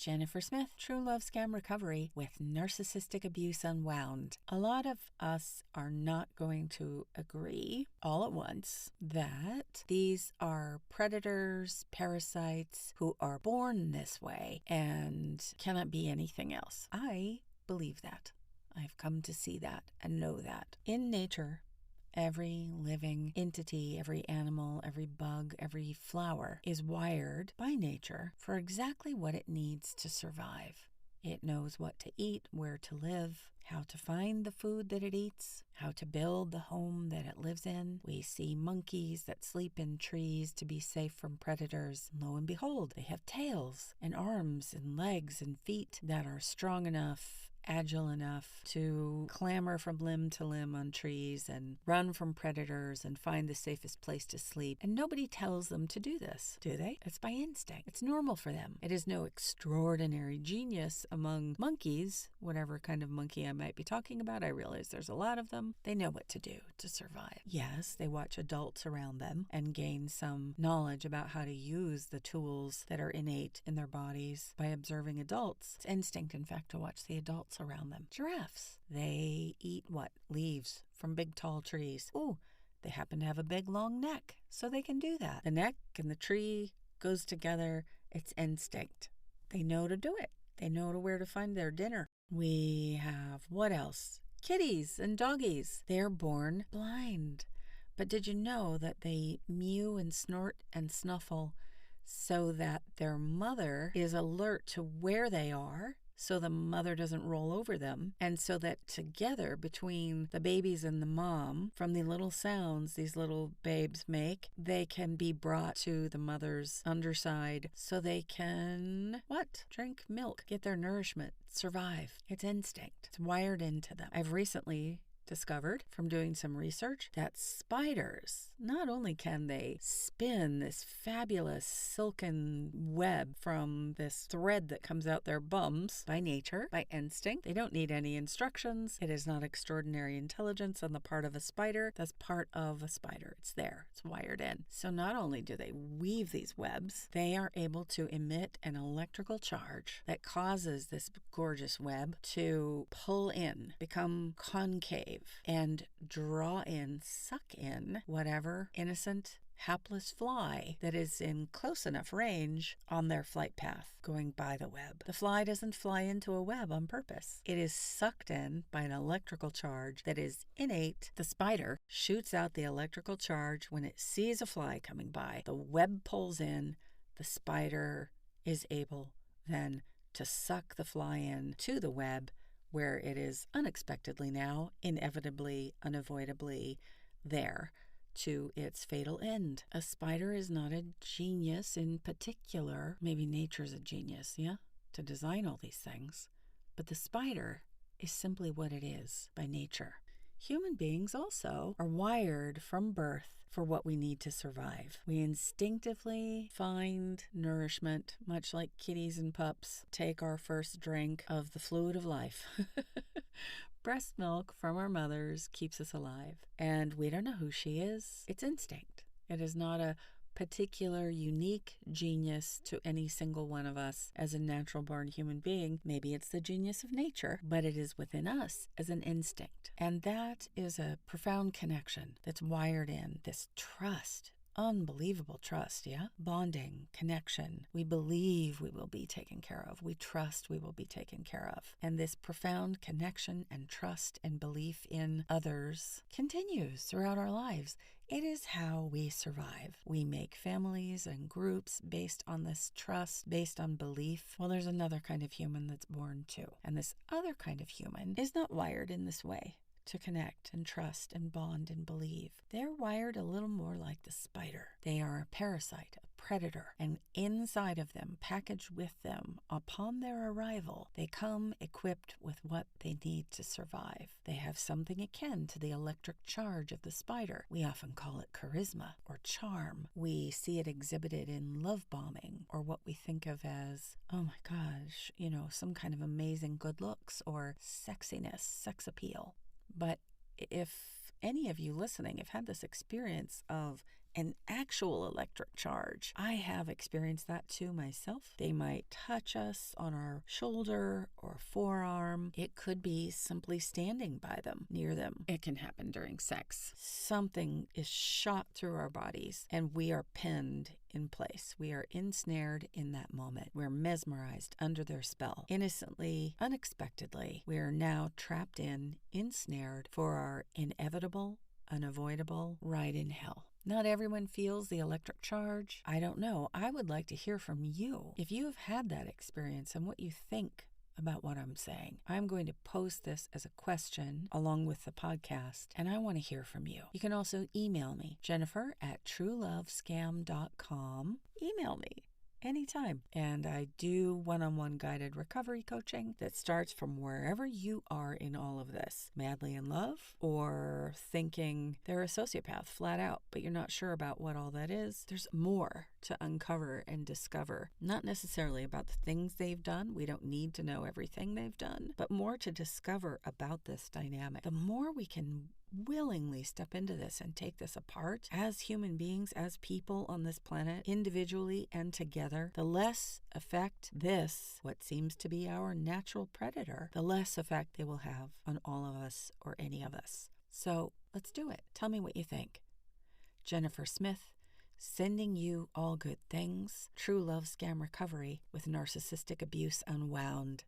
Jennifer Smith, True Love Scam Recovery with Narcissistic Abuse Unwound. A lot of us are not going to agree all at once that these are predators, parasites who are born this way and cannot be anything else. I believe that. I've come to see that and know that. In nature, every living entity, every animal, every bug, every flower is wired by nature for exactly what it needs to survive. It knows what to eat, where to live, how to find the food that it eats, how to build the home that it lives in. We see monkeys that sleep in trees to be safe from predators. Lo and behold, they have tails and arms and legs and feet that are strong enough, agile enough to clamber from limb to limb on trees and run from predators and find the safest place to sleep. And nobody tells them to do this, do they? It's by instinct. It's normal for them. It is no extraordinary genius among monkeys, whatever kind of monkey I might be talking about. I realize there's a lot of them. They know what to do to survive. Yes, they watch adults around them and gain some knowledge about how to use the tools that are innate in their bodies by observing adults. It's instinct, in fact, to watch the adults around them. Giraffes, they eat what? Leaves from big tall trees. Oh, they happen to have a big long neck, so they can do that. The neck and the tree goes together. It's instinct. They know to do it. They know where to find their dinner. We have, what else? Kitties and doggies. They're born blind. But did you know that they mew and snort and snuffle so that their mother is alert to where they are, so the mother doesn't roll over them, and so that together between the babies and the mom, from the little sounds these little babes make, they can be brought to the mother's underside so they can, what? Drink milk, get their nourishment, survive. It's instinct. It's wired into them. I've recently discovered from doing some research that spiders, not only can they spin this fabulous silken web from this thread that comes out their bums by nature, by instinct. They don't need any instructions. It is not extraordinary intelligence on the part of a spider. That's part of a spider. It's there. It's wired in. So not only do they weave these webs, they are able to emit an electrical charge that causes this gorgeous web to pull in, become concave, and draw in, suck in whatever innocent, hapless fly that is in close enough range on their flight path going by the web. The fly doesn't fly into a web on purpose. It is sucked in by an electrical charge that is innate. The spider shoots out the electrical charge when it sees a fly coming by. The web pulls in. The spider is able then to suck the fly in to the web, where it is unexpectedly now, inevitably, unavoidably there to its fatal end. A spider is not a genius in particular. Maybe nature's a genius, yeah, to design all these things. But the spider is simply what it is by nature. Human beings also are wired from birth for what we need to survive. We instinctively find nourishment, much like kitties and pups take our first drink of the fluid of life. Breast milk from our mothers keeps us alive. And we don't know who she is. It's instinct. It is not a particular unique genius to any single one of us as a natural born human being. Maybe it's the genius of nature, but it is within us as an instinct. And that is a profound connection that's wired in, this trust. Unbelievable trust, yeah? Bonding, connection. We believe we will be taken care of. We trust we will be taken care of. And this profound connection and trust and belief in others continues throughout our lives. It is how we survive. We make families and groups based on this trust, based on belief. Well, there's another kind of human that's born too. And this other kind of human is not wired in this way, to connect and trust and bond and believe. They're wired a little more like the spider. They are a parasite, a predator, and inside of them, packaged with them, upon their arrival, they come equipped with what they need to survive. They have something akin to the electric charge of the spider. We often call it charisma or charm. We see it exhibited in love bombing, or what we think of as, oh my gosh, some kind of amazing good looks or sexiness, sex appeal. But if any of you listening have had this experience of an actual electric charge. I have experienced that too myself. They might touch us on our shoulder or forearm. It could be simply standing by them, near them. It can happen during sex. Something is shot through our bodies and we are pinned in place. We are ensnared in that moment. We're mesmerized under their spell. Innocently, unexpectedly, we are now trapped in, ensnared for our inevitable, unavoidable ride in hell. Not everyone feels the electric charge. I don't know. I would like to hear from you. If you have had that experience and what you think about what I'm saying. I'm going to post this as a question along with the podcast, and I want to hear from you. You can also email me, Jennifer@truelovescam.com. Email me anytime. And I do one-on-one guided recovery coaching that starts from wherever you are in all of this. Madly in love or thinking they're a sociopath flat out, but you're not sure about what all that is. There's more to uncover and discover. Not necessarily about the things they've done. We don't need to know everything they've done, but more to discover about this dynamic. The more we can willingly step into this and take this apart as human beings, as people on this planet, individually and together, the less effect this, what seems to be our natural predator, the less effect they will have on all of us or any of us. So let's do it. Tell me what you think. Jennifer Smith, sending you all good things. True Love Scam Recovery with Narcissistic Abuse Unwound.